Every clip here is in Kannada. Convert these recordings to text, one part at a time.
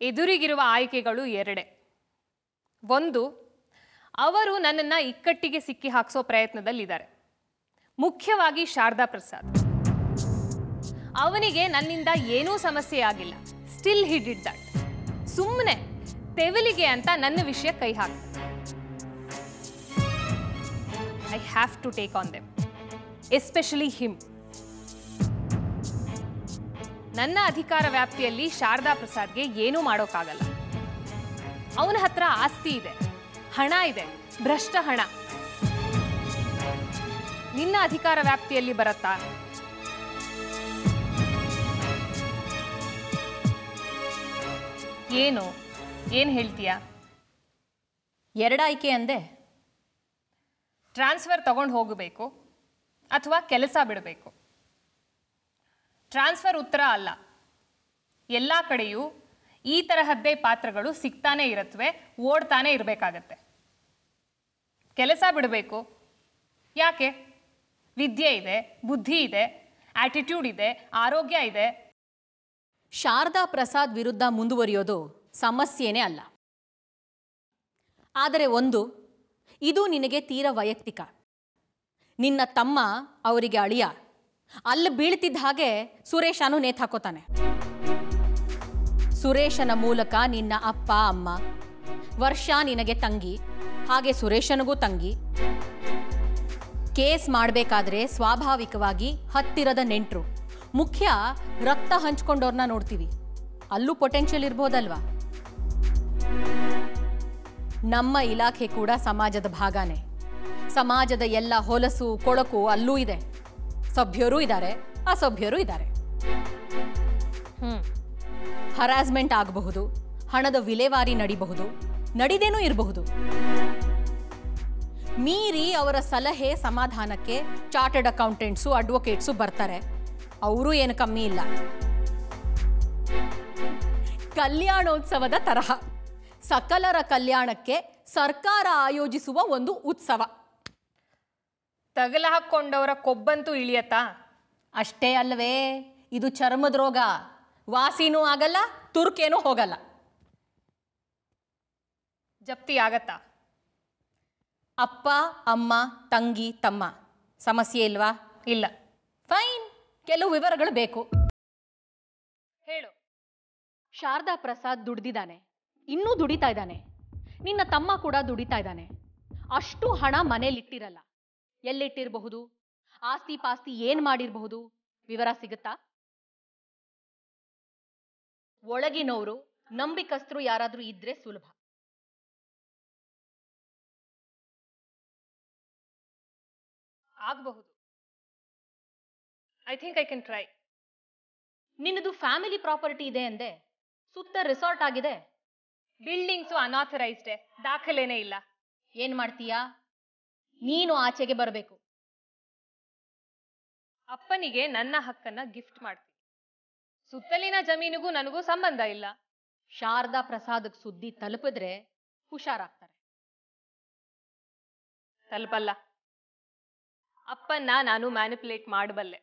ಎದುರಿಗಿರುವ ಆಯ್ಕೆಗಳು ಎರಡೇ. ಒಂದು, ಅವರು ನನ್ನನ್ನು ಇಕ್ಕಟ್ಟಿಗೆ ಸಿಕ್ಕಿ ಹಾಕಿಸೋ ಪ್ರಯತ್ನದಲ್ಲಿದ್ದಾರೆ, ಮುಖ್ಯವಾಗಿ ಶಾರದಾ ಪ್ರಸಾದ್. ಅವನಿಗೆ ನನ್ನಿಂದ ಏನೂ ಸಮಸ್ಯೆ ಆಗಿಲ್ಲ, ಸ್ಟಿಲ್ ಹಿ ಡಿಡ್ ದಟ್. ಸುಮ್ಮನೆ ತೆವಲಿಗೆ ಅಂತ ನನ್ನ ವಿಷಯ ಕೈ ಹಾಕ್ತಾರೆ. I have to take on them, especially him. ನನ್ನ ಅಧಿಕಾರ ವ್ಯಾಪ್ತಿಯಲ್ಲಿ ಶಾರದಾ ಪ್ರಸಾದ್ಗೆ ಏನೂ ಮಾಡೋಕ್ಕಾಗಲ್ಲ. ಅವನ ಹತ್ರ ಆಸ್ತಿ ಇದೆ, ಹಣ ಇದೆ, ಭ್ರಷ್ಟ ಹಣ. ನಿನ್ನ ಅಧಿಕಾರ ವ್ಯಾಪ್ತಿಯಲ್ಲಿ ಬರತ್ತಾ? ಏನು ಹೇಳ್ತೀಯಾ? ಎರಡಾಯ್ಕೆ ಅಂದೆ. ಟ್ರಾನ್ಸ್ಫರ್ ತಗೊಂಡು ಹೋಗಬೇಕು ಅಥವಾ ಕೆಲಸ ಬಿಡಬೇಕು. ಟ್ರಾನ್ಸ್ಫರ್ ಉತ್ತರ ಅಲ್ಲ. ಎಲ್ಲ ಕಡೆಯೂ ಈ ತರಹದ್ದೇ ಪಾತ್ರಗಳು ಸಿಗ್ತಾನೆ ಇರುತ್ತವೆ, ಓಡ್ತಾನೆ ಇರಬೇಕಾಗತ್ತೆ. ಕೆಲಸ ಬಿಡಬೇಕು. ಯಾಕೆ? ವಿದ್ಯೆ ಇದೆ, ಬುದ್ಧಿ ಇದೆ, ಆಟಿಟ್ಯೂಡ್ ಇದೆ, ಆರೋಗ್ಯ ಇದೆ. ಶಾರದಾ ಪ್ರಸಾದ್ ವಿರುದ್ಧ ಮುಂದುವರಿಯೋದು ಸಮಸ್ಯೆನೇ ಅಲ್ಲ. ಆದರೆ ಒಂದು, ಇದು ನಿನಗೆ ತೀರ ವೈಯಕ್ತಿಕ. ನಿನ್ನ ತಮ್ಮ ಅವರಿಗೆ ಅಳಿಯ. ಅಲ್ಲಿ ಬೀಳ್ತಿದ್ದ ಹಾಗೆ ಸುರೇಶನು ನೇತಾಕೋತಾನೆ. ಸುರೇಶನ ಮೂಲಕ ನಿನ್ನ ಅಪ್ಪ ಅಮ್ಮ, ವರ್ಷ ನಿನಗೆ ತಂಗಿ, ಹಾಗೆ ಸುರೇಶನಿಗೂ ತಂಗಿ. ಕೇಸ್ ಮಾಡಬೇಕಾದ್ರೆ ಸ್ವಾಭಾವಿಕವಾಗಿ ಹತ್ತಿರದ ನೆಂಟರು, ಮುಖ್ಯ ರಕ್ತ ಹಂಚ್ಕೊಂಡವ್ರನ್ನ ನೋಡ್ತೀವಿ. ಅಲ್ಲೂ ಪೊಟೆನ್ಷಿಯಲ್ ಇರ್ಬೋದಲ್ವಾ? ನಮ್ಮ ಇಲಾಖೆ ಕೂಡ ಸಮಾಜದ ಭಾಗನೇ. ಸಮಾಜದ ಎಲ್ಲ ಹೊಲಸು ಕೊಳಕು ಅಲ್ಲೂ ಇದೆ. ಸಭ್ಯರೂ ಇದ್ದಾರೆ, ಅಸಭ್ಯರೂ ಇದ್ದಾರೆ. ಹರಾಸ್ಮೆಂಟ್ ಆಗಬಹುದು, ಹಣದ ವಿಲೇವಾರಿ ನಡಿಬಹುದು, ನಡಿದೇನೂ ಇರಬಹುದು. ಮೀರಿ ಅವರ ಸಲಹೆ ಸಮಾಧಾನಕ್ಕೆ ಚಾರ್ಟರ್ಡ್ ಅಕೌಂಟೆಂಟ್ಸು, ಅಡ್ವೊಕೇಟ್ಸು ಬರ್ತಾರೆ. ಅವರು ಏನು ಕಮ್ಮಿ ಇಲ್ಲ. ಕಲ್ಯಾಣೋತ್ಸವದ ತರಹ ಸಕಲರ ಕಲ್ಯಾಣಕ್ಕೆ ಸರ್ಕಾರ ಆಯೋಜಿಸುವ ಒಂದು ಉತ್ಸವ. ತಗಲ ಹಾಕ್ಕೊಂಡವರ ಕೊಬ್ಬಂತೂ ಇಳಿಯತ್ತಾ? ಅಷ್ಟೇ ಅಲ್ಲವೇ, ಇದು ಚರ್ಮದ ರೋಗ. ವಾಸಿನೂ ಆಗಲ್ಲ, ತುರ್ಕೇನೂ ಹೋಗಲ್ಲ. ಜಪ್ತಿ ಆಗತ್ತಾ? ಅಪ್ಪ ಅಮ್ಮ ತಂಗಿ ತಮ್ಮ ಸಮಸ್ಯೆ ಇಲ್ವಾ? ಇಲ್ಲ. ಫೈನ್, ಕೆಲವು ವಿವರಗಳು ಬೇಕು. ಹೇಳು. ಶಾರದಾ ಪ್ರಸಾದ್ ದುಡ್ದಿದ್ದಾನೆ, ಇನ್ನೂ ದುಡಿತಾ ಇದ್ದಾನೆ. ನಿನ್ನ ತಮ್ಮ ಕೂಡ ದುಡಿತಾ ಇದ್ದಾನೆ. ಅಷ್ಟು ಹಣ ಮನೇಲಿಟ್ಟಿರಲ್ಲ. ಎಲ್ಲಿಟ್ಟಿರಬಹುದು? ಆಸ್ತಿ ಪಾಸ್ತಿ ಏನ್ ಮಾಡಿರಬಹುದು? ವಿವರ ಸಿಗುತ್ತಾ? ಒಳಗಿನವರು ನಂಬಿಕಸ್ತರು ಯಾರಾದ್ರೂ ಇದ್ರೆ ಸುಲಭ. ಆಗಬಹುದು. I think I can try. ನಿನ್ನದು ಫ್ಯಾಮಿಲಿ ಪ್ರಾಪರ್ಟಿ ಇದೆ ಅಂದೆ, ಸುತ್ತ ರಿಸಾರ್ಟ್ ಆಗಿದೆ. ಬಿಲ್ಡಿಂಗ್ಸು ಅನಾಥರೈಸ್ಡೆ, ದಾಖಲೆನೇ ಇಲ್ಲ. ಏನ್ ಮಾಡ್ತೀಯಾ? ನೀನು ಆಚೆಗೆ ಬರಬೇಕು. ಅಪ್ಪನಿಗೆ ನನ್ನ ಹಕ್ಕನ್ನ ಗಿಫ್ಟ್ ಮಾಡ್ತೀನಿ. ಸುತ್ತಲಿನ ಜಮೀನಿಗೂ ನನಗೂ ಸಂಬಂಧ ಇಲ್ಲ. ಶಾರದಾ ಪ್ರಸಾದ್ಗೆ ಸುದ್ದಿ ತಲುಪಿದ್ರೆ ಹುಷಾರಾಗ್ತಾರೆ. ತಲುಪಲ್ಲ. ಅಪ್ಪನ್ನ ನಾನು ಮ್ಯಾನಿಪುಲೇಟ್ ಮಾಡಬಲ್ಲೆ.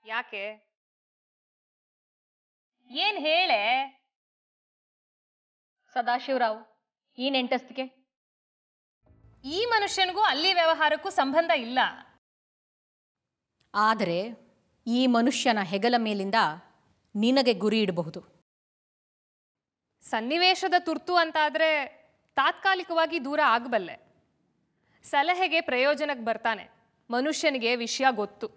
ಯಾಕೆ? ಏನ್ ಹೇಳೆ? ಸದಾಶಿವರಾವ್, ಈ ನೆಂಟಸ್ತಿಗೆ ಈ ಮನುಷ್ಯನಿಗೂ ಅಲ್ಲಿ ವ್ಯವಹಾರಕ್ಕೂ ಸಂಬಂಧ ಇಲ್ಲ. ಆದರೆ ಈ ಮನುಷ್ಯನ ಹೆಗಲ ಮೇಲಿಂದ ನಿನಗೆ ಗುರಿ ಇಡಬಹುದು. ಸನ್ನಿವೇಶದ ತುರ್ತು ಅಂತಾದ್ರೆ ತಾತ್ಕಾಲಿಕವಾಗಿ ದೂರ ಆಗಬಲ್ಲೆ. ಸಲಹೆಗೆ ಪ್ರಯೋಜನಕ್ಕೆ ಬರ್ತಾನೆ. ಮನುಷ್ಯನಿಗೆ ವಿಷಯ ಗೊತ್ತು.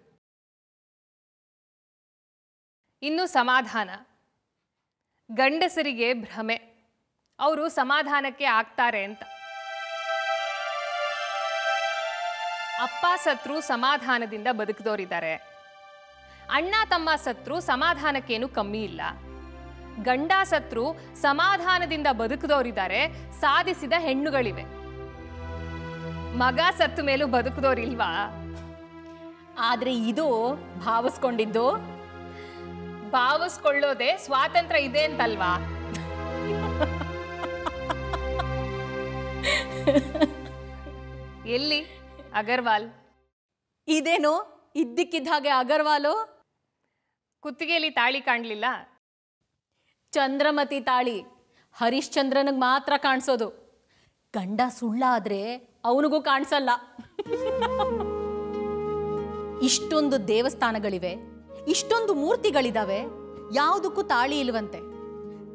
ಇನ್ನು ಸಮಾಧಾನ. ಗಂಡಸರಿಗೆ ಭ್ರಮೆ, ಅವರು ಸಮಾಧಾನಕ್ಕೆ ಆಗ್ತಾರೆ ಅಂತ. ಅಪ್ಪ ಸತ್ರು ಸಮಾಧಾನದಿಂದ ಬದುಕಿದವರಿದ್ದಾರೆ. ಅಣ್ಣ ತಮ್ಮ ಸತ್ರು ಸಮಾಧಾನಕ್ಕೇನು ಕಮ್ಮಿ ಇಲ್ಲ. ಗಂಡ ಸತ್ರು ಸಮಾಧಾನದಿಂದ ಬದುಕಿದವರಿದ್ದಾರೆ, ಸಾಧಿಸಿದ ಹೆಣ್ಣುಗಳಿವೆ. ಮಗ ಸತ್ತು ಮೇಲೂ ಬದುಕಿದವರಿಲ್ವಾ? ಆದ್ರೆ ಇದು ಭಾವಿಸ್ಕೊಂಡಿದ್ದು. ಭಾವಿಸ್ಕೊಳ್ಳೋದೆ ಸ್ವಾತಂತ್ರ್ಯ ಇದೆ ಅಂತಲ್ವಾ? ಎಲ್ಲಿ ಅಗರ್ವಾಲ್? ಇದೇನೋ ಇದ್ದಕ್ಕಿದ್ದ ಹಾಗೆ ಅಗರ್ವಾಲು? ಕುತ್ತಿಗೆಯಲ್ಲಿ ತಾಳಿ ಕಾಣ್ಲಿಲ್ಲ? ಚಂದ್ರಮತಿ ತಾಳಿ ಹರಿಶ್ಚಂದ್ರನಿಗೆ ಮಾತ್ರ ಕಾಣಿಸೋದು. ಗಂಡ ಸುಳ್ಳಾದ್ರೆ ಅವನಿಗೂ ಕಾಣಿಸಲ್ಲ. ಇಷ್ಟೊಂದು ದೇವಸ್ಥಾನಗಳಿವೆ, ಇಷ್ಟೊಂದು ಮೂರ್ತಿಗಳಿದಾವೆ, ಯಾವುದಕ್ಕೂ ತಾಳಿ ಇಲ್ವಂತೆ.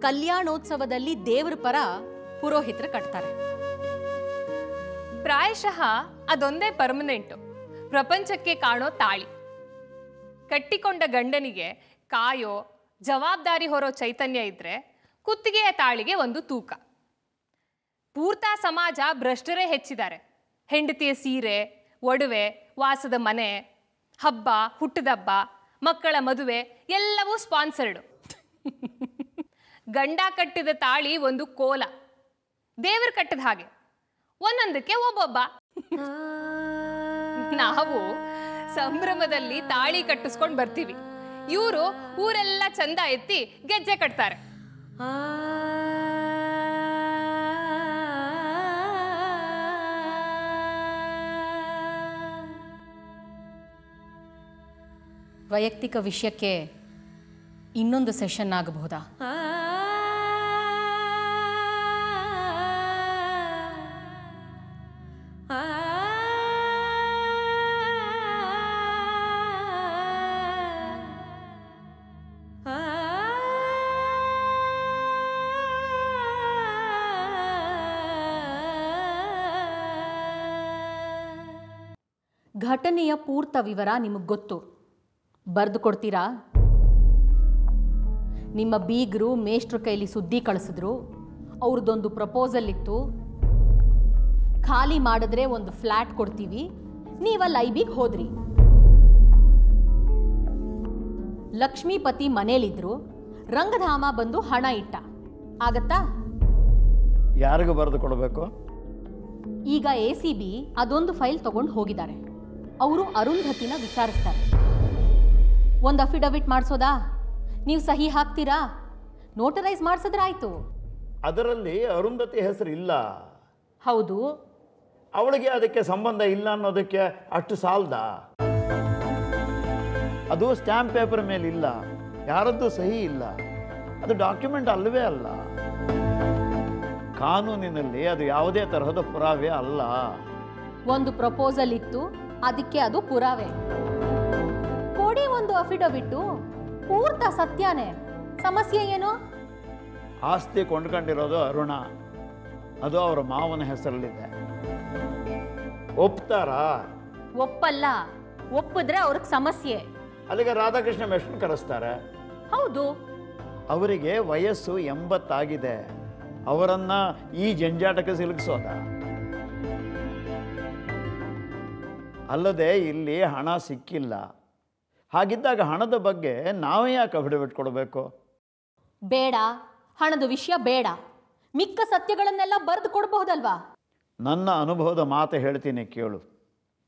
ಕಲ್ಯಾಣೋತ್ಸವದಲ್ಲಿ ದೇವರ ಪರ ಪುರೋಹಿತರು ಕಟ್ತಾರೆ. ಪ್ರಾಯಶಃ ಅದೊಂದೇ ಪರ್ಮನೆಂಟು, ಪ್ರಪಂಚಕ್ಕೆ ಕಾಣೋ ತಾಳಿ. ಕಟ್ಟಿಕೊಂಡ ಗಂಡನಿಗೆ ಕಾಯೋ ಜವಾಬ್ದಾರಿ ಹೊರೋ ಚೈತನ್ಯ ಇದ್ರೆ ಕುತ್ತಿಗೆಯ ತಾಳಿಗೆ ಒಂದು ತೂಕ. ಪೂರ್ತ ಸಮಾಜ ಭ್ರಷ್ಟರೇ ಹೆಚ್ಚಿದ್ದಾರೆ. ಹೆಂಡತಿಯ ಸೀರೆ, ಒಡವೆ, ವಾಸದ ಮನೆ, ಹಬ್ಬ, ಹುಟ್ಟಿದಬ್ಬ, ಮಕ್ಕಳ ಮದುವೆ ಎಲ್ಲವೂ ಸ್ಪಾನ್ಸರ್ಡು. ಗಂಡ ಕಟ್ಟಿದ ತಾಳಿ ಒಂದು ಕೋಲ, ದೇವರು ಕಟ್ಟಿದ ಹಾಗೆ, ಒಂದೊಂದಕ್ಕೆ ಒಬ್ಬೊಬ್ಬ. ನಾವು ಸಂಭ್ರಮದಲ್ಲಿ ತಾಳಿ ಕಟ್ಟಿಸ್ಕೊಂಡು ಬರ್ತೀವಿ, ಇವರು ಊರೆಲ್ಲ ಚಂದ ಎತ್ತಿ ಗೆಜ್ಜೆ ಕಟ್ತಾರೆ. ವೈಯಕ್ತಿಕ ವಿಷಯಕ್ಕೆ ಇನ್ನೊಂದು ಸೆಷನ್ ಆಗಬಹುದಾ? ಘಟನೆಯ ಪೂರ್ತ ವಿವರ ನಿಮಗೆ ಗೊತ್ತು, ಬರೆದು ಕೊಡ್ತೀರಾ? ನಿಮ್ಮ ಬೀಗರು ಮೇಷ್ಟ್ರ ಕೈಲಿ ಸುದ್ದಿ ಕಳಿಸಿದ್ರು, ಅವ್ರದ್ದೊಂದು ಪ್ರಪೋಸಲ್ ಇತ್ತು, ಖಾಲಿ ಮಾಡಿದ್ರೆ ಒಂದು ಫ್ಲ್ಯಾಟ್ ಕೊಡ್ತೀವಿ, ನೀವಲ್ಲಿ ಐಬಿಗೆ ಹೋದ್ರಿ. ಲಕ್ಷ್ಮೀಪತಿ ಮನೇಲಿದ್ರು, ರಂಗಧಾಮ ಬಂದು ಹಣ ಇಟ್ಟ, ಆಗತ್ತಾ? ಯಾರಿಗೂ ಬರೆದು ಕೊಡಬೇಕು? ಈಗ ACB ಅದೊಂದು ಫೈಲ್ ತಗೊಂಡು ಹೋಗಿದ್ದಾರೆ. ಅವರು ಅರುಂಧತಿನ ವಿಚಾರಿಸ್ತಾರೆ. ಒಂದು ಅಫಿಡವಿಟ್ ಮಾಡಿಸೋದಾ? ನೀವು ಸಹಿ ಹಾಕ್ತೀರಾ? ನೋಟರೈಸ್ ಮಾಡಿಸಿದ್ರಾಯ್ತು. ಅದರಲ್ಲಿ ಅರುಂಧತಿ ಹೆಸರು ಇಲ್ಲ. ಹೌದು. ಅವಳಿಗೆ ಅದಕ್ಕೆ ಸಂಬಂಧ ಇಲ್ಲ ಅನ್ನೋದಕ್ಕೆ ಅಷ್ಟು ಸಾಲದ? ಅದು ಸ್ಟ್ಯಾಂಪ್ ಪೇಪರ್ ಮೇಲಿಲ್ಲ, ಯಾರದ್ದು ಸಹಿ ಇಲ್ಲ, ಅದು ಡಾಕ್ಯುಮೆಂಟ್ ಅಲ್ಲವೇ ಅಲ್ಲ. ಕಾನೂನಿನಲ್ಲಿ ಅದು ಯಾವುದೇ ತರಹದ ಪುರಾವೆ ಅಲ್ಲ. ಒಂದು ಪ್ರಪೋಸಲ್ ಇತ್ತು, ಅದಕ್ಕೆ ಅದು ಪುರಾವೆ. ಕೊಡಿ ಒಂದು ಅಫಿಡವಿಟ್ಟು, ಪೂರ್ತ ಸತ್ಯನೇ. ಸಮಸ್ಯೆ ಏನು? ಆಸ್ತಿ ಕೊಂಡ್ಕೊಂಡಿರೋದು ಅರುಣ, ಅದು ಅವರ ಮಾವನ ಹೆಸರಲ್ಲಿದೆ. ಒಪ್ತಾರಾ? ಒಪ್ಪಲ್ಲ. ಒಪ್ಪಿದ್ರೆ ಅವ್ರಿಗೆ ಸಮಸ್ಯೆ. ಅಲ್ಲಿಗೆ ರಾಧಾಕೃಷ್ಣ ಮೆಷ್ಟ್ರನ್ನ ಕರೆಸ್ತಾರೆ. ಹೌದು. ಅವರಿಗೆ ವಯಸ್ಸು 80 ಆಗಿದೆ. ಅವರನ್ನ ಈ ಜಂಜಾಟಕ್ಕೆ ಸಿಲುಕಿಸೋದ? ಅಲ್ಲದೆ ಇಲ್ಲಿ ಹಣ ಸಿಕ್ಕಿಲ್ಲ. ಹಾಗಿದ್ದಾಗ ಹಣದ ಬಗ್ಗೆ ನಾವೇ ಯಾಕೆ ಅಫಿಡವಿಟ್ ಕೊಡಬೇಕು? ಬೇಡ, ಹಣದ ವಿಷಯ ಬೇಡ, ಮಿಕ್ಕ ಸತ್ಯಗಳನ್ನೆಲ್ಲ ಬರೆದು ಕೊಡಬಹುದಲ್ವಾ? ನನ್ನ ಅನುಭವದ ಮಾತು ಹೇಳ್ತೀನಿ ಕೇಳು.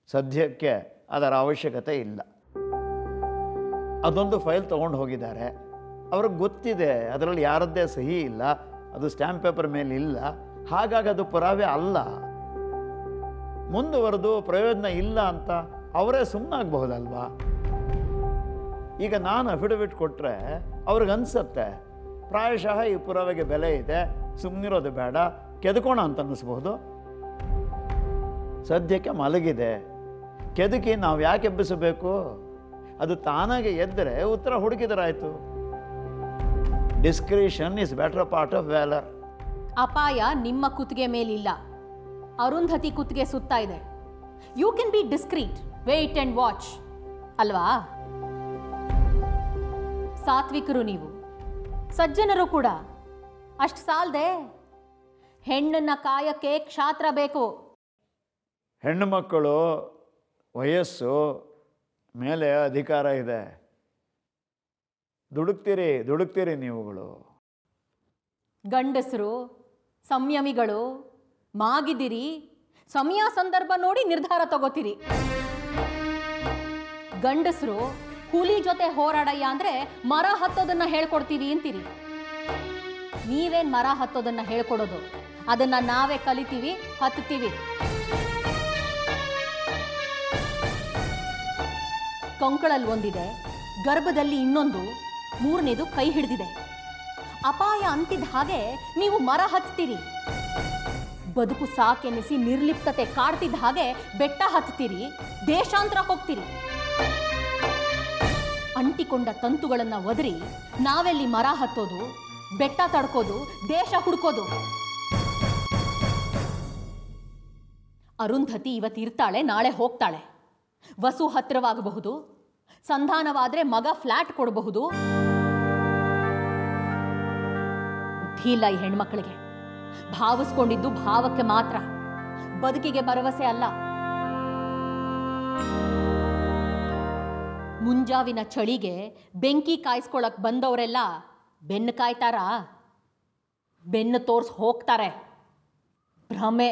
ಸದ್ಯಕ್ಕೆ ಅದರ ಅವಶ್ಯಕತೆ ಇಲ್ಲ. ಅದೊಂದು ಫೈಲ್ ತೊಗೊಂಡು ಹೋಗಿದ್ದಾರೆ. ಅವ್ರಿಗೆ ಗೊತ್ತಿದೆ ಅದರಲ್ಲಿ ಯಾರದ್ದೇ ಸಹಿ ಇಲ್ಲ, ಅದು ಸ್ಟ್ಯಾಂಪ್ ಪೇಪರ್ ಮೇಲೆ ಇಲ್ಲ, ಹಾಗಾಗಿ ಅದು ಪುರಾವೆ ಅಲ್ಲ. ಮುಂದುವರೆದು ಪ್ರಯೋಜನ ಇಲ್ಲ ಅಂತ ಅವರೇ ಸುಮ್ಮನಾಗಬಹುದಲ್ವಾ? ಈಗ ನಾನು ಅಫಿಡವಿಟ್ ಕೊಟ್ಟರೆ ಅವ್ರಿಗನ್ಸತ್ತೆ ಪ್ರಾಯಶಃ ಈ ಪುರಾವೆಗೆ ಬೆಲೆ ಇದೆ, ಸುಮ್ಮನಿರೋದು ಬೇಡ, ಕೆದಕೋಣ ಅಂತ ಅನ್ನಿಸ್ಬಹುದು. ಸದ್ಯಕ್ಕೆ ಮಲಗಿದೆ, ಕೆದಕಿ ನಾವು ಯಾಕೆ ಎಬ್ಬಿಸಬೇಕು? ಅದು ತಾನಾಗೆ ಎದ್ದರೆ ಉತ್ತರ ಹುಡುಕಿದರಾಯಿತು. Discretion is better part of valour. ಅಪಾಯ ನಿಮ್ಮ ಕುತ್ತಿಗೆ ಮೇಲಿಲ್ಲ, ಅರುಂಧತಿ ಕುತ್ತಿಗೆ ಸುತ್ತಾ ಇದೆ. You can be discreet, wait and watch ಅಲ್ವಾ? ಸಾತ್ವಿಕರು ನೀವು, ಸಜ್ಜನರು ಕೂಡ. ಅಷ್ಟು ಸಾಲದೆ ಹೆಣ್ಣನ್ನ ಕಾಯಕ್ಕೆ ಕ್ಷಾತ್ರ ಬೇಕು. ಹೆಣ್ಣು ಮಕ್ಕಳು ವಯಸ್ಸು ಮೇಲೆ ಅಧಿಕಾರ ಇದೆ. ದುಡುಕ್ತೀರಿ ನೀವುಗಳು. ಗಂಡಸರು ಸಂಯಮಿಗಳು, ಮಾಗಿದಿರಿ, ಸಮಯ ಸಂದರ್ಭ ನೋಡಿ ನಿರ್ಧಾರ ತಗೋತೀರಿ. ಗಂಡಸರು ಹುಲಿ ಜೊತೆ ಹೋರಾಡಯ್ಯ ಅಂದ್ರೆ ಮರ ಹತ್ತೋದನ್ನ ಹೇಳ್ಕೊಡ್ತೀವಿ ಅಂತೀರಿ. ನೀವೇನ್ ಮರ ಹತ್ತೋದನ್ನ ಹೇಳ್ಕೊಡೋದು? ಅದನ್ನ ನಾವೇ ಕಲಿತೀವಿ, ಹತ್ತೀವಿ. ಕೊಂಕಳಲ್ಲಿ ಒಂದಿದೆ, ಗರ್ಭದಲ್ಲಿ ಇನ್ನೊಂದು, ಮೂರನೇದು ಕೈ ಹಿಡಿದಿದೆ. ಅಪಾಯ ಅಂತಿದ್ದ ಹಾಗೆ ನೀವು ಮರ ಹತ್ತೀರಿ. ಬದುಕು ಸಾಕೆನಿಸಿ ನಿರ್ಲಿಪ್ತತೆ ಕಾಡ್ತಿದ್ದ ಹಾಗೆ ಬೆಟ್ಟ ಹತ್ತೀರಿ, ದೇಶಾಂತರ ಹೋಗ್ತೀರಿ. ಅಂಟಿಕೊಂಡ ತಂತುಗಳನ್ನ ಒದರಿ ನಾವೆಲ್ಲಿ ಮರ ಹತ್ತೋದು, ಬೆಟ್ಟ ತಡ್ಕೋದು, ದೇಶ ಹುಡ್ಕೋದು? ಅರುಂಧತಿ ಇವತ್ತಿರ್ತಾಳೆ, ನಾಳೆ ಹೋಗ್ತಾಳೆ. ವಸು ಹತ್ತಿರವಾಗಬಹುದು, ಸಂಧಾನವಾದ್ರೆ ಮಗ ಫ್ಲಾಟ್ ಕೊಡಬಹುದು. ಬುದ್ಧಿ ಇಲ್ಲ ಈ ಹೆಣ್ಮಕ್ಳಿಗೆ. ಭಾವಿಸ್ಕೊಂಡಿದ್ದು ಭಾವಕ್ಕೆ ಮಾತ್ರ, ಬದುಕಿಗೆ ಭರವಸೆ ಅಲ್ಲ. ಮುಂಜಾವಿನ ಚಳಿಗೆ ಬೆಂಕಿ ಕಾಯಿಸ್ಕೊಳಕ್ ಬಂದವರೆಲ್ಲ ಬೆನ್ನು ಕಾಯ್ತಾರಾ? ಬೆನ್ನು ತೋರ್ಸ್ ಹೋಗ್ತಾರೆ. ಭ್ರಮೆ.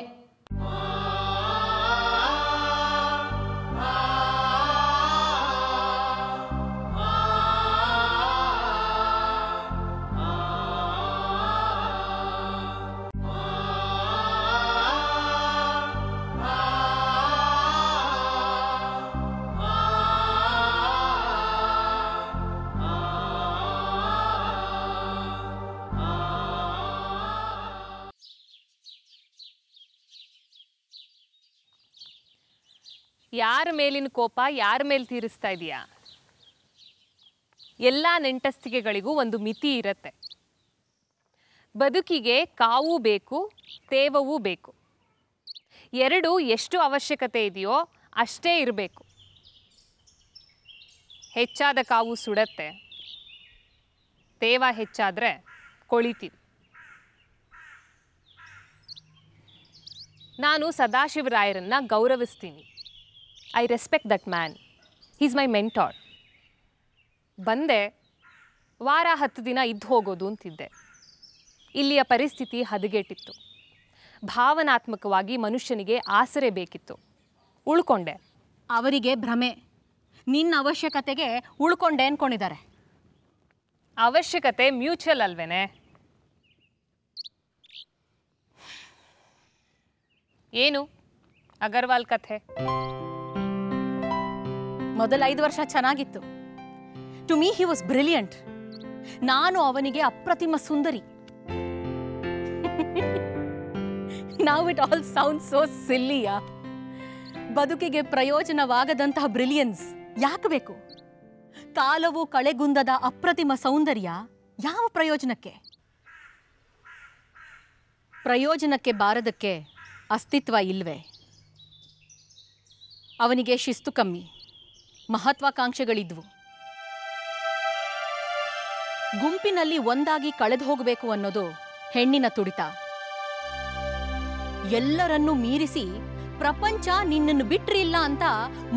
ಯಾರ ಮೇಲಿನ ಕೋಪ ಯಾರ ಮೇಲೆ ತೀರಿಸ್ತಾ ಇದೀಯಾ? ಎಲ್ಲ ನೆಂಟಸ್ತಿಗೆಗಳಿಗೂ ಒಂದು ಮಿತಿ ಇರತ್ತೆ. ಬದುಕಿಗೆ ಕಾವೂ ಬೇಕು, ತೇವವೂ ಬೇಕು. ಎರಡು ಎಷ್ಟು ಅವಶ್ಯಕತೆ ಇದೆಯೋ ಅಷ್ಟೇ ಇರಬೇಕು. ಹೆಚ್ಚಾದ ಕಾವು ಸುಡತ್ತೆ, ತೇವ ಹೆಚ್ಚಾದರೆ ಕೊಳಿತೀವಿ. ನಾನು ಸದಾಶಿವರಾಯರನ್ನ ಗೌರವಿಸ್ತೀನಿ. I respect that man. He's my mentor. ಬಂದೆ, ವಾರ 10 ದಿನ ಇದ್ದು ಹೋಗೋದು ಅಂತಿದ್ದೆ. ಇಲ್ಲಿಯ ಪರಿಸ್ಥಿತಿ ಹದಗೆಟ್ಟಿತ್ತು. ಭಾವನಾತ್ಮಕವಾಗಿ ಮನುಷ್ಯನಿಗೆ ಆಸರೆ ಬೇಕಿತ್ತು. ಉಳ್ಕೊಂಡೆ. ಅವರಿಗೆ ಭ್ರಮೆ. ನಿನ್ನ ಅವಶ್ಯಕತೆಗೆ ಉಳ್ಕೊಂಡೆ ಅನ್ಕೊಂಡಿದ್ದಾರೆ. ಅವಶ್ಯಕತೆ ಮ್ಯೂಚುವಲ್ ಅಲ್ವೇನೆ? ಏನು ಅಗರ್ವಾಲ್ ಕಥೆ? ಮೊದಲ 5 ವರ್ಷ ಚೆನ್ನಾಗಿತ್ತು. To me he was brilliant. ನಾನು ಅವನಿಗೆ ಅಪ್ರತಿಮ ಸುಂದರಿ. Now it all sound so ಸಿಲ್ಲಿಯಾ. ಬದುಕಿಗೆ ಪ್ರಯೋಜನವಾಗದಂತಹ ಬ್ರಿಲಿಯನ್ಸ್ ಯಾಕೆ ಬೇಕು? ಕಾಲವು ಕಳೆಗುಂದದ ಅಪ್ರತಿಮ ಸೌಂದರ್ಯ ಯಾವ ಪ್ರಯೋಜನಕ್ಕೆ? ಪ್ರಯೋಜನಕ್ಕೆ ಬಾರದಕ್ಕೆ ಅಸ್ತಿತ್ವ ಇಲ್ವೇ? ಅವನಿಗೆ ಶಿಸ್ತು ಕಮ್ಮಿ, ಮಹತ್ವಾಕಾಂಕ್ಷೆಗಳಿದ್ವು. ಗುಂಪಿನಲ್ಲಿ ಒಂದಾಗಿ ಕಳೆದು ಹೋಗಬೇಕು ಅನ್ನೋದು ಹೆಣ್ಣಿನ ತುಡಿತ. ಎಲ್ಲರನ್ನೂ ಮೀರಿಸಿ ಪ್ರಪಂಚ ನಿನ್ನನ್ನು ಬಿಟ್ರಿಲ್ಲ ಅಂತ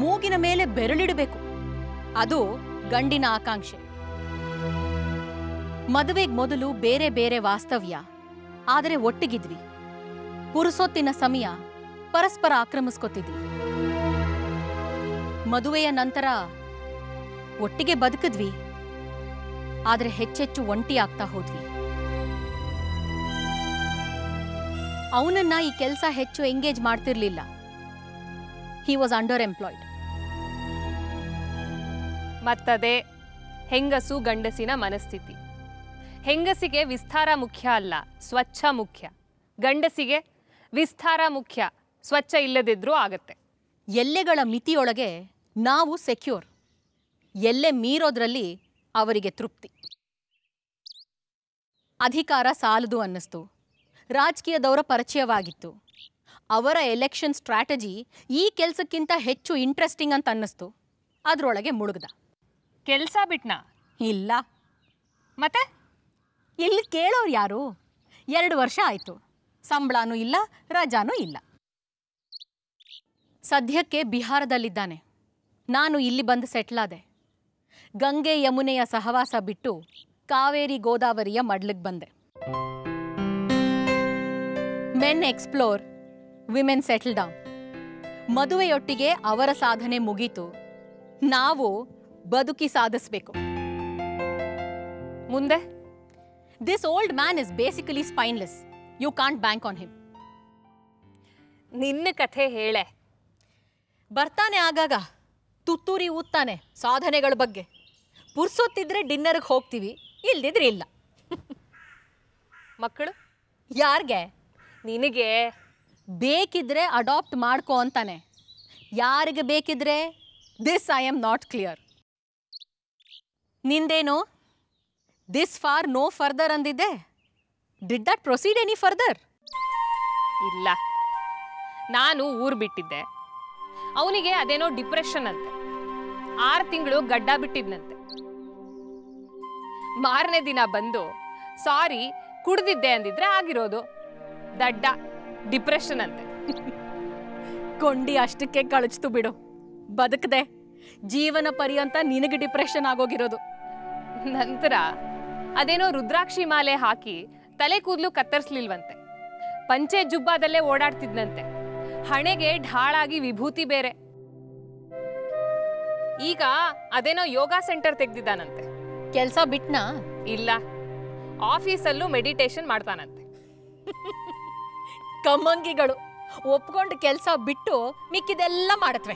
ಮೂಗಿನ ಮೇಲೆ ಬೆರಳಿಡಬೇಕು. ಅದು ಗಂಡಿನ ಆಕಾಂಕ್ಷೆ. ಮದುವೆಗೆ ಮೊದಲು ಬೇರೆ ಬೇರೆ ವಾಸ್ತವ್ಯ, ಆದರೆ ಒಟ್ಟಿಗಿದ್ವಿ. ಪುರುಸೊತ್ತಿನ ಸಮಯ ಪರಸ್ಪರ ಆಕ್ರಮಿಸ್ಕೊತಿದ್ವಿ. ಮದುವೆಯ ನಂತರ ಒಟ್ಟಿಗೆ ಬದುಕಿದ್ವಿ, ಆದರೆ ಹೆಚ್ಚೆಚ್ಚು ಒಂಟಿ ಆಗ್ತಾ ಹೋದ್ವಿ. ಅವನನ್ನ ಈ ಕೆಲಸ ಹೆಚ್ಚು ಎಂಗೇಜ್ ಮಾಡ್ತಿರ್ಲಿಲ್ಲ. He was underemployed. ಮತ್ತದೇ ಹೆಂಗಸು ಗಂಡಸಿನ ಮನಸ್ಥಿತಿ. ಹೆಂಗಸಿಗೆ ವಿಸ್ತಾರ ಮುಖ್ಯ ಅಲ್ಲ, ಸ್ವಚ್ಛ ಮುಖ್ಯ. ಗಂಡಸಿಗೆ ವಿಸ್ತಾರ ಮುಖ್ಯ, ಸ್ವಚ್ಛ ಇಲ್ಲದಿದ್ರೂ ಆಗತ್ತೆ. ಎಲ್ಲೆಗಳ ಮಿತಿಯೊಳಗೆ ನಾವು ಸೆಕ್ಯೂರ್, ಎಲ್ಲೆ ಮೀರೋದ್ರಲ್ಲಿ ಅವರಿಗೆ ತೃಪ್ತಿ. ಅಧಿಕಾರ ಸಾಲದು ಅನ್ನಿಸ್ತು. ರಾಜಕೀಯದವರ ಪರಿಚಯವಾಗಿತ್ತು. ಅವರ ಎಲೆಕ್ಷನ್ ಸ್ಟ್ರಾಟಜಿ ಈ ಕೆಲಸಕ್ಕಿಂತ ಹೆಚ್ಚು ಇಂಟ್ರೆಸ್ಟಿಂಗ್ ಅಂತ ಅನ್ನಿಸ್ತು. ಅದರೊಳಗೆ ಮುಳುಗ್ದ. ಕೆಲಸ ಬಿಟ್ನಾ? ಇಲ್ಲ. ಮತ್ತೆ ಇಲ್ಲಿ ಕೇಳೋರು ಯಾರು? 2 ವರ್ಷ ಆಯಿತು. ಸಂಬಳನೂ ಇಲ್ಲ, ರಜಾನೂ ಇಲ್ಲ. ಸದ್ಯಕ್ಕೆ ಬಿಹಾರದಲ್ಲಿದ್ದಾನೆ. ನಾನು ಇಲ್ಲಿ ಬಂದು ಸೆಟ್ಲಾದೆ. ಗಂಗೆ ಯಮುನೆಯ ಸಹವಾಸ ಬಿಟ್ಟು ಕಾವೇರಿ ಗೋದಾವರಿಯ ಮಡ್ಲಿಗೆ ಬಂದೆ. Men explore, women settle down. ಮದುವೆಯೊಟ್ಟಿಗೆ ಅವರ ಸಾಧನೆ ಮುಗೀತು. ನಾವು ಬದುಕಿ ಸಾಧಿಸಬೇಕು. ಮುಂದೆ this old man is basically spineless. You can't bank on him. ನಿನ್ನ ಕಥೆ ಹೇಳೆ. ಬರ್ತಾನೆ ಆಗಾಗ, ತುತ್ತೂರಿ ಊದ್ತಾನೆ ಸಾಧನೆಗಳ ಬಗ್ಗೆ. ಪುರ್ಸೊತ್ತಿದ್ರೆ ಡಿನ್ನರ್ಗೆ ಹೋಗ್ತೀವಿ, ಇಲ್ದಿದ್ರೆ ಇಲ್ಲ. ಮಕ್ಕಳು ಯಾರಿಗೆ? ನಿನಗೆ. ಬೇಕಿದ್ರೆ ಅಡಾಪ್ಟ್ ಮಾಡ್ಕೋ ಅಂತಾನೆ. ಯಾರಿಗೆ ಬೇಕಿದ್ರೆ? This I am not clear. ನಿಂದೇನು? ದಿಸ್ ಫಾರ್ ನೋ ಫರ್ದರ್ ಅಂದಿದ್ದೆ. Did that proceed any further? ಇಲ್ಲ, ನಾನು ಊರು ಬಿಟ್ಟಿದ್ದೆ. ಅವನಿಗೆ ಅದೇನೋ ಡಿಪ್ರೆಷನ್ ಅಂತೆ. 6 ತಿಂಗಳು ಗಡ್ಡ ಬಿಟ್ಟಿದ್ನಂತೆ. ಮಾರನೇ ದಿನ ಬಂದು ಸಾರಿ ಕುಡ್ದಿದ್ದೆ ಅಂದಿದ್ರೆ ಆಗಿರೋದು. ದಡ್ಡ, ಡಿಪ್ರೆಷನ್ ಅಂತೆ. ಕೊಂಡಿ ಅಷ್ಟಕ್ಕೆ ಕಳಚ್ತು ಬಿಡು. ಬದುಕದೆ ಜೀವನ ಪರ್ಯಂತ ನಿನಗೆ ಡಿಪ್ರೆಷನ್ ಆಗೋಗಿರೋದು. ನಂತರ ಅದೇನೋ ರುದ್ರಾಕ್ಷಿ ಮಾಲೆ ಹಾಕಿ ತಲೆ ಕೂದಲು ಕತ್ತರಿಸ್ಲಿಲ್ವಂತೆ. ಪಂಚೆ ಜುಬ್ಬಾದಲ್ಲೇ ಓಡಾಡ್ತಿದ್ನಂತೆ. ಹಣೆಗೆ ಢಾಳಾಗಿ ವಿಭೂತಿ ಬೇರೆ. ಈಗ ಅದೇನೋ ಯೋಗ ಸೆಂಟರ್ ತೆಗ್ದಿದ್ದಾನಂತೆ. ಕೆಲ್ಸ ಬಿಟ್ನಾ? ಇಲ್ಲ, ಆಫೀಸಲ್ಲೂ ಮೆಡಿಟೇಷನ್ ಮಾಡ್ತಾನಂತೆ. ಕಮ್ಮಂಗಿಗಳು ಒಪ್ಕೊಂಡು ಕೆಲಸ ಬಿಟ್ಟು ಮಿಕ್ಕಿದೆಲ್ಲ ಮಾಡತ್ವೆ.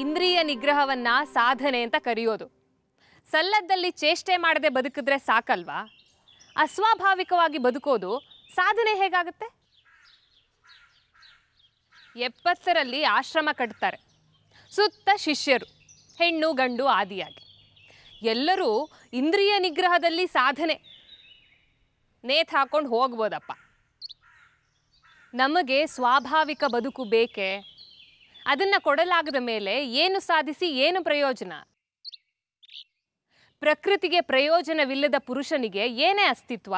ಇಂದ್ರಿಯ ನಿಗ್ರಹವನ್ನ ಸಾಧನೆ ಅಂತ ಕರೆಯೋದು. ಸಲ್ಲದ್ದಲ್ಲಿ ಚೇಷ್ಟೆ ಮಾಡದೆ ಬದುಕಿದ್ರೆ ಸಾಕಲ್ವಾ? ಅಸ್ವಾಭಾವಿಕವಾಗಿ ಬದುಕೋದು ಸಾಧನೆ ಹೇಗಾಗುತ್ತೆ? 70ರಲ್ಲಿ ಆಶ್ರಮ ಕಟ್ತಾರೆ. ಸುತ್ತ ಶಿಷ್ಯರು, ಹೆಣ್ಣು ಗಂಡು ಆದಿಯಾಗಿ. ಎಲ್ಲರೂ ಇಂದ್ರಿಯ ನಿಗ್ರಹದಲ್ಲಿ ಸಾಧನೆ. ನೇತ್ ಹಾಕೊಂಡು ಹೋಗ್ಬೋದಪ್ಪ. ನಮಗೆ ಸ್ವಾಭಾವಿಕ ಬದುಕು ಬೇಕೆ? ಅದನ್ನ ಕೊಡಲಾಗದ ಮೇಲೆ ಏನು ಸಾಧಿಸಿ ಏನು ಪ್ರಯೋಜನ? ಪ್ರಕೃತಿಗೆ ಪ್ರಯೋಜನವಿಲ್ಲದ ಪುರುಷನಿಗೆ ಏನೇ ಅಸ್ತಿತ್ವ?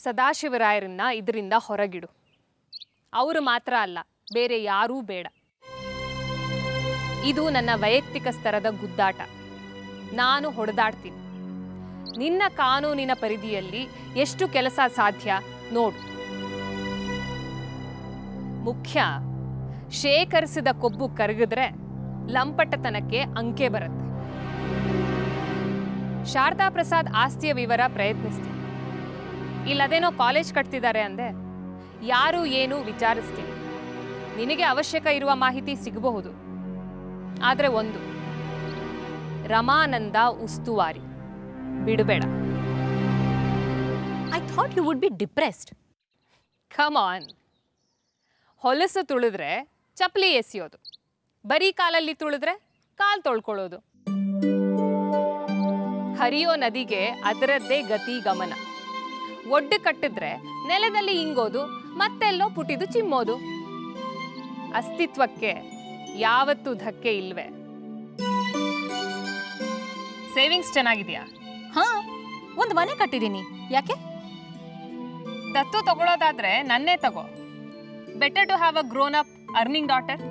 ಸದಾಶಿವರಾಯರನ್ನ ಇದರಿಂದ ಹೊರಗಿಡು. ಅವರು ಮಾತ್ರ ಅಲ್ಲ, ಬೇರೆ ಯಾರೂ ಬೇಡ. ಇದು ನನ್ನ ವೈಯಕ್ತಿಕ ಸ್ತರದ ಗುದ್ದಾಟ. ನಾನು ಹೊಡೆದಾಡ್ತೀನಿ. ನಿನ್ನ ಕಾನೂನಿನ ಪರಿಧಿಯಲ್ಲಿ ಎಷ್ಟು ಕೆಲಸ ಸಾಧ್ಯ ನೋಡು. ಮುಖ್ಯ, ಶೇಖರಿಸಿದ ಕೊಬ್ಬು ಕರಗಿದ್ರೆ ಲಂಪಟತನಕ್ಕೆ ಅಂಕೆ ಬರುತ್ತೆ. ಶಾರದಾ ಪ್ರಸಾದ್ ಆಸ್ತಿಯ ವಿವರ ಪ್ರಯತ್ನಿಸ್ತೀನಿ. ಇಲ್ಲದೇನೋ ಕಾಲೇಜ್ ಕಟ್ತಿದ್ದಾರೆ ಅಂದೆ. ಯಾರು ಏನು ವಿಚಾರಿಸ್ತೀನಿ. ನಿನಗೆ ಅವಶ್ಯಕ ಇರುವ ಮಾಹಿತಿ ಸಿಗಬಹುದು. ಆದರೆ ಒಂದು, ರಮಾನಂದ ಉಸ್ತುವಾರಿ ಬಿಡಬೇಡ. I thought you would be depressed. Come on. ಹೊಲಸು ತುಳಿದ್ರೆ ಚಪ್ಪಲಿ ಎಸೆಯೋದು, ಬರೀ ಕಾಲಲ್ಲಿ ತುಳಿದ್ರೆ ಕಾಲು ತೊಳ್ಕೊಳ್ಳೋದು. ಹರಿಯೋ ನದಿಗೆ ಅದರದ್ದೇ ಗತಿ ಗಮನ. ಒಡ್ಡು ಕಟ್ಟಿದ್ರೆ ನೆಲದಲ್ಲಿ ಇಂಗೋದು, ಮತ್ತೆಲ್ಲೋ ಪುಟಿದು ಚಿಮ್ಮೋದು. ಅಸ್ತಿತ್ವಕ್ಕೆ ಯಾವತ್ತೂ ಧಕ್ಕೆ ಇಲ್ವೇ? ಸೇವಿಂಗ್ಸ್ ಚೆನ್ನಾಗಿದೆಯಾ? ಹಾ, ಒಂದು ಮನೆ ಕಟ್ಟಿದ್ದೀನಿ. ಯಾಕೆ? ದತ್ತು ತಗೊಳ್ಳೋದಾದ್ರೆ ನನ್ನೇ ತಗೋ. Better to have a grown up earning daughter.